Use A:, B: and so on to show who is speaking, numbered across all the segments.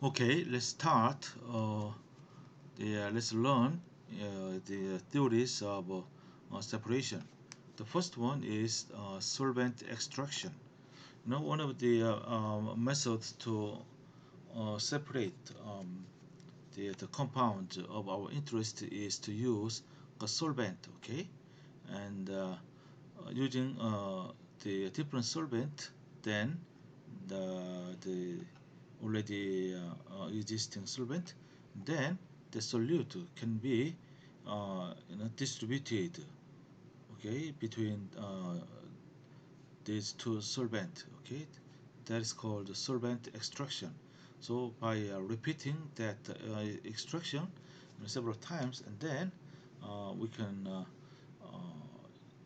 A: Okay, let's start. Let's learn the theories of separation. The first one is solvent extraction. One of the methods to separate the compound of our interest is to use a solvent. Okay, and using the different solvent, then the already existing solvent, then the solute can be distributed, okay, between these two solvent. Okay, that is called solvent extraction. So by repeating that extraction several times, and then we can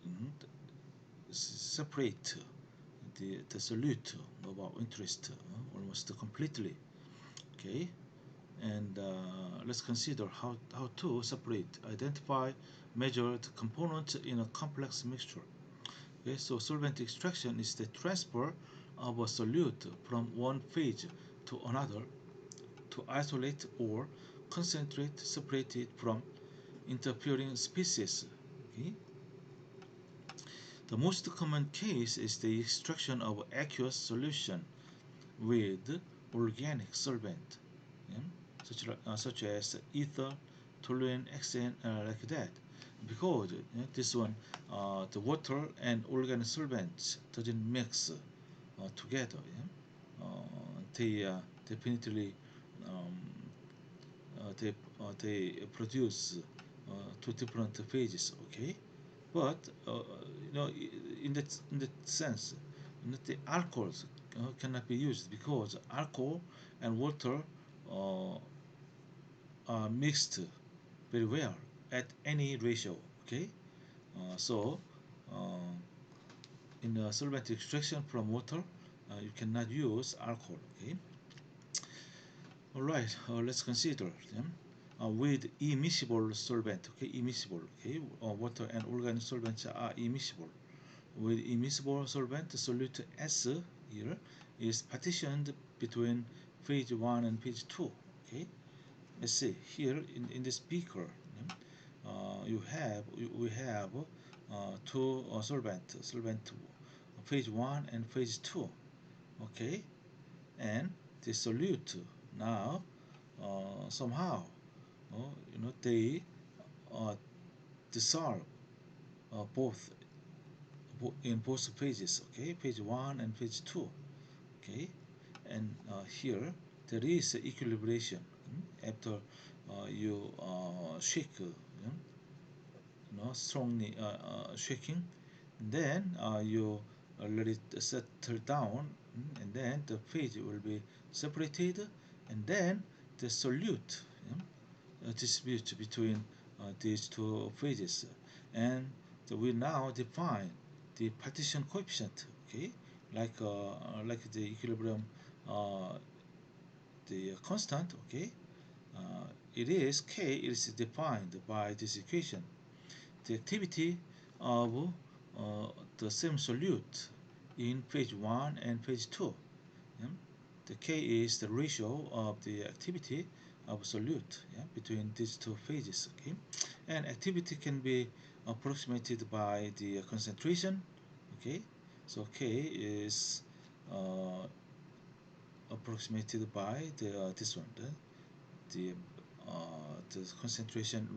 A: mm, separate the solute of our interest almost completely. Okay, and let's consider how to separate, identify, measure the components in a complex mixture. Okay, so solvent extraction is the transfer of a solute from one phase to another to isolate or concentrate, separate it from interfering species. Okay? The most common case is the extraction of aqueous solution with organic solvent, yeah? such as ether, toluene, hexane, like that. Because this one, the water and organic solvents doesn't mix together. Yeah? They definitely um, they produce two different phases. Okay, but in that sense, the alcohols cannot be used because alcohol and water uh, are mixed very well at any ratio. Okay, so uh, in solvent extraction from water, you cannot use alcohol. Okay, all right. Let's consider them. With immiscible solvent, okay, immiscible, okay, water and organic solvents are immiscible. With immiscible solvent, the solute S here is partitioned between phase 1 and phase 2. Okay, let's see here in this beaker, we have two solvent phase 1 and phase 2. Okay, and the solute now somehow they uh, dissolve both in both phases. Okay, page 1 and page 2. Okay, and here there is equilibration after you shake, strongly shaking, then you let it settle down, and then the phase will be separated, and then the solute distribute between these two phases, and we now define the partition coefficient. Okay, like the equilibrium, uh, the constant. Okay, it is k is defined by this equation. The activity of the same solute in phase 1 and phase 2. Yeah? The K is the ratio of the activity of solute, yeah, between these two phases. Okay, and activity can be approximated by the concentration. Okay, so K is uh, approximated by this one, the concentration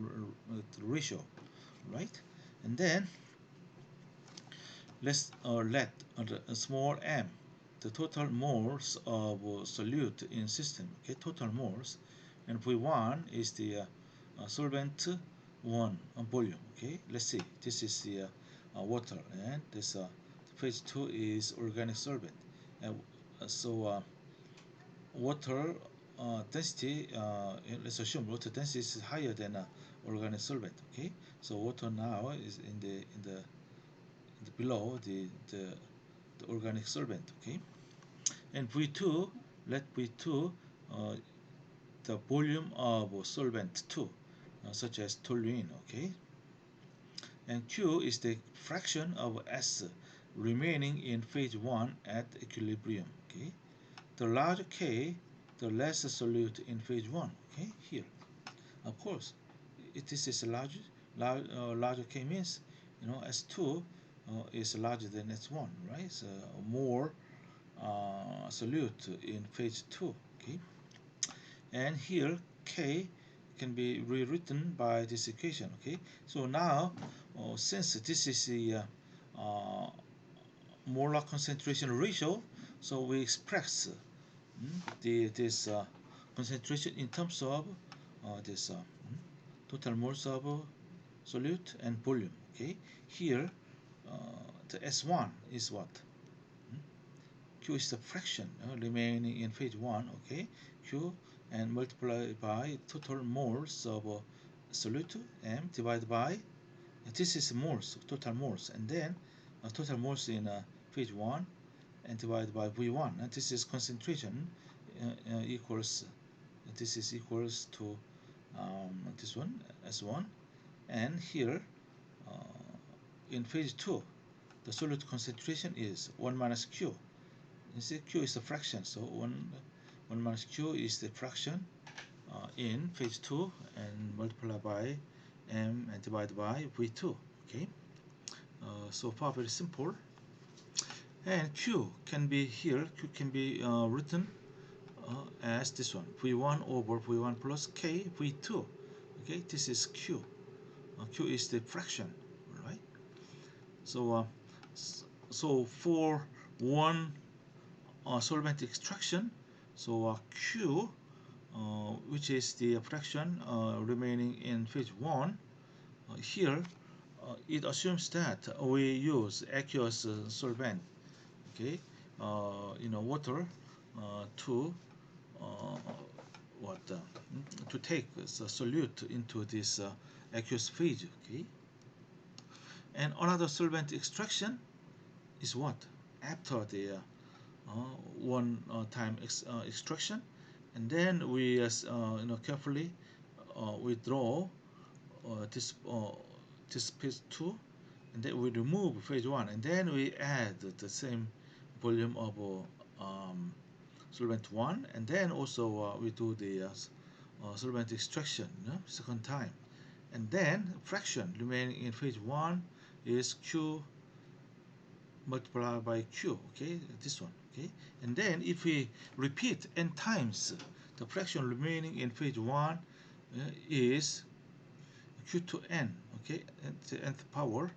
A: ratio, right? And then let's let a small m the total moles of solute in system. Okay, total moles, and V1 is the solvent 1 volume. Okay, let's see, this is the water, and this phase 2 is organic solvent. And water density, let's assume water density is higher than organic solvent. Okay, so water now is in the below the organic solvent. Okay, and V2, let V2 uh, the volume of solvent 2, such as toluene. Okay, and Q is the fraction of S remaining in phase 1 at equilibrium. Okay, the large K the less solute in phase 1. Okay, here, of course, this is larger K means, S2 is larger than S1, right? So more solute in phase 2. Okay, and here K can be rewritten by this equation. Okay, so now since this is the uh, molar concentration ratio, so we express this concentration in terms of this total moles of solute and volume. Okay, here the S1 is what? Q is the fraction remaining in phase 1. Okay, Q and multiply by total moles of solute M divided by this is moles, total moles, and then total moles in phase 1 and divided by V1, and this is concentration equals this is equals to this one S1, and here in phase 2 the solute concentration is 1 minus Q. You see Q is a fraction, so 1 minus Q is the fraction in phase 2 and multiply by M and divided by V2. Okay, so far very simple. And Q can be here, Q can be written as this one, V1 over V1 plus K V2. Okay, this is Q. Q is the fraction, right? So, so for one solvent extraction, so Q, which is the fraction remaining in phase 1, here it assumes that we use aqueous solvent, okay, water to what to take the solute into this aqueous phase. Okay, and another solvent extraction is what after the one time extraction, and then we carefully withdraw this phase 2, and then we remove phase 1, and then we add the same volume of solvent 1, and then also we do the solvent extraction second time, and then fraction remaining in phase 1 is Q multiplied by Q. Okay, this one. Okay, and then if we repeat n times, the fraction remaining in phase 1 is Q to n. Okay, and the nth power,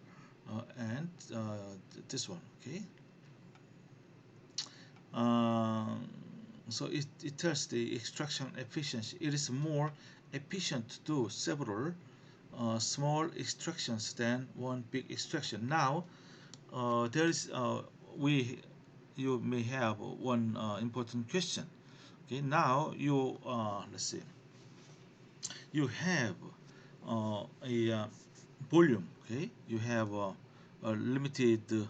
A: and this one. Okay, so it tells the extraction efficiency. It is more efficient to do several small extractions than one big extraction. Now there is you may have one important question. Okay, now you let's see, you have a volume. Okay, you have a limited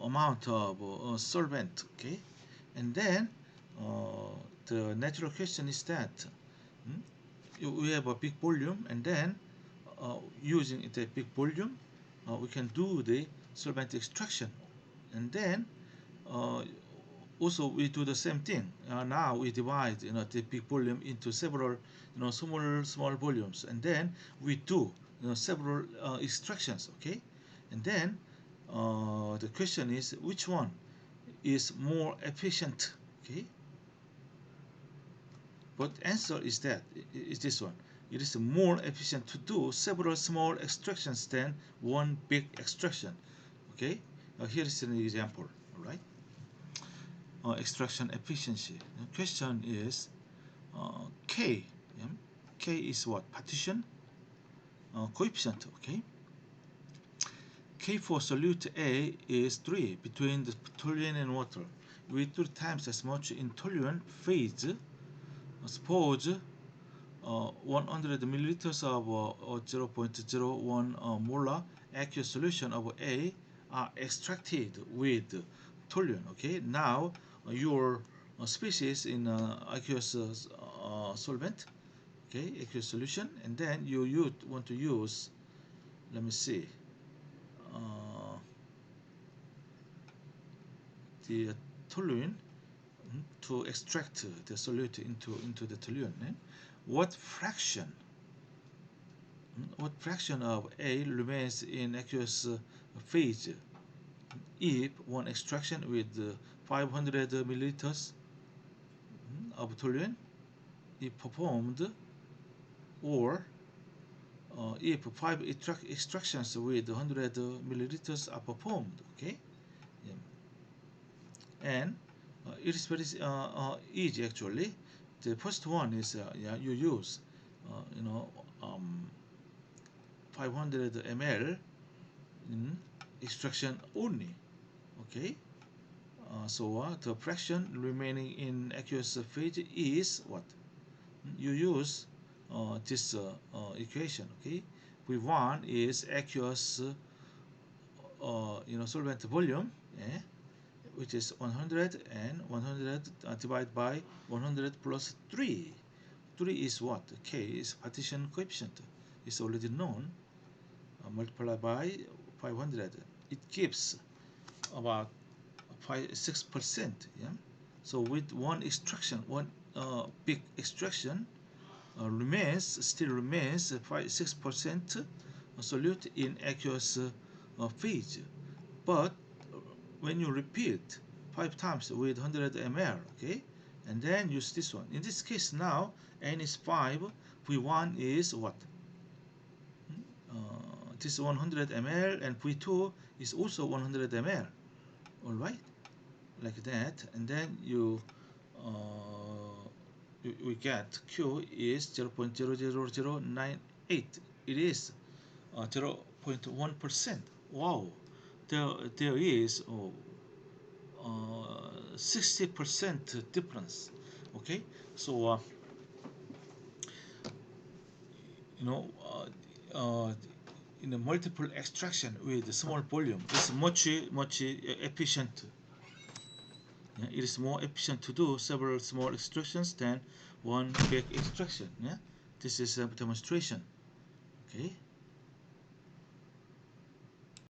A: amount of solvent. Okay, and then the natural question is that we have a big volume, and then using the big volume we can do the solvent extraction, and then also we do the same thing. Now we divide the big volume into several small volumes, and then we do several extractions. Okay, and then the question is which one is more efficient. Okay, but answer is that is this one. It is more efficient to do several small extractions than one big extraction. Okay, here is an example. All right, extraction efficiency. The question is K. Yeah? K is what? Partition coefficient. Okay, K for solute A is 3 between the toluene and water, with 3 times as much in toluene phase. Suppose 100 milliliters of 0.01 molar aqueous solution of A are extracted with toluene. Okay, now your species in aqueous solvent, okay, aqueous solution, and then you want to use, let me see, the toluene to extract the solute into the toluene. What fraction what fraction of A remains in aqueous phase if one extraction with 500 milliliters of toluene is performed, or if five extractions with 100 milliliters are performed? Okay, yeah. And it is very easy actually. The first one is yeah, you use you know um, 500 ml in extraction only. Okay, so the fraction remaining in aqueous phase is what? You use this equation. Okay, V1 is aqueous solvent volume, which is 100, and 100 divided by 100 plus 3. 3 is what? K is partition coefficient. It's already known. Multiplied by 500. It gives about 6%. Yeah. So with one extraction, one big extraction, still remains 6% solute in aqueous phase. But when you repeat 5 times with 100 ml, okay, and then use this one. In this case now, n is 5, V1 is what? This is 100 ml, and V2 is also 100 ml. All right, like that, and then we get Q is 0.00098. It is 0.1%. Wow, there is 60% difference. Okay, so you know in a multiple extraction with a small volume, it's much efficient. Yeah, it is more efficient to do several small extractions than one big extraction. Yeah, this is a demonstration. Okay.